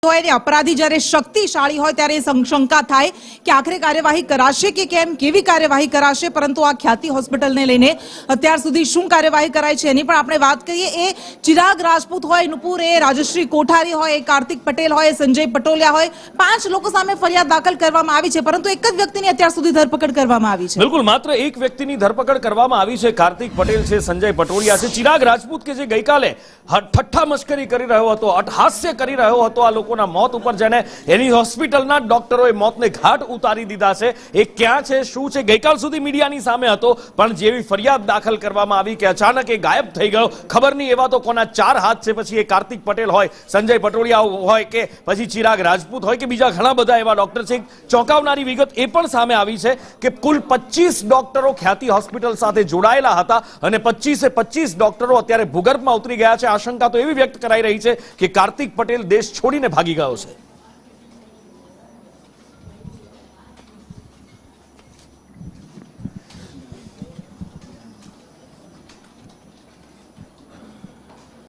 હોય ને अपराधी જ્યારે શક્તિશાળી હોય ત્યારે શંકા થાય કે આખરે કાર્યવાહી કરાશે કે કેમ, કેવી કાર્યવાહી કરાશે, પરંતુ આ ખ્યાતિ હોસ્પિટલને લઈને અત્યાર સુધી શું કાર્યવાહી કરાઈ છે એની પણ આપણે વાત કરીએ। એ ચિરાગ રાજપૂત હોય, નુપુર, એ રાજશ્રી કોઠારી હોય, એ કાર્તિક પટેલ હોય, સંજય પટોલિયા હોય, 5 લોકો સામે ફરિયાદ દાખલ કરવામાં આવી છે, પરંતુ એક જ વ્યક્તિની અત્યાર સુધી ધરપકડ કરવામાં આવી છે। બિલકુલ, માત્ર એક વ્યક્તિની ધરપકડ કરવામાં આવી છે, કાર્તિક પટેલ છે, સંજય પટોલિયા છે। ચિરાગ રાજપૂત કે જે ગઈકાલે ઠઠ્ઠા મશ્કરી કરી રહ્યો હતો, અટહાસ્ય કરી રહ્યો હતો આ લોકોના મોત ઉપર, જેને એની હોસ્પિટલના ડોક્ટરોએ મોતને ઘાટ ઉતારી દીધા છે, એ ક્યાં છે, શું છે, ગઈકાલ સુધી મીડિયાની સામે હતો, પણ જેવી ફરિયાદ દાખલ કરવામાં આવી કે અચાનક એ ગાયબ થઈ ગયો, ખબર નહીં એવા તો કોના 4 હાથ છે, પછી એ કાર્તિક પટેલ હોય, સંજય પટોલિયા હોય કે પછી ચિરાગ રાજપૂત હોય કે બીજા ઘણા બધા એવા ડોક્ટર છે। ચોંકાવનારી વિગત એ પણ સામે આવી છે કે કુલ 25 ડોક્ટરો ખ્યાતિ હોસ્પિટલ સાથે જોડાયેલા હતા અને 25 ડોક્ટરો અત્યારે ભૂગર્ભમાં ઉતરી ગયા છે। આશંકા તો એવી વ્યક્ત કરાઈ રહી છે કે કાર્તિક પટેલ દેશ છોડીને ભાગી ગયો છે।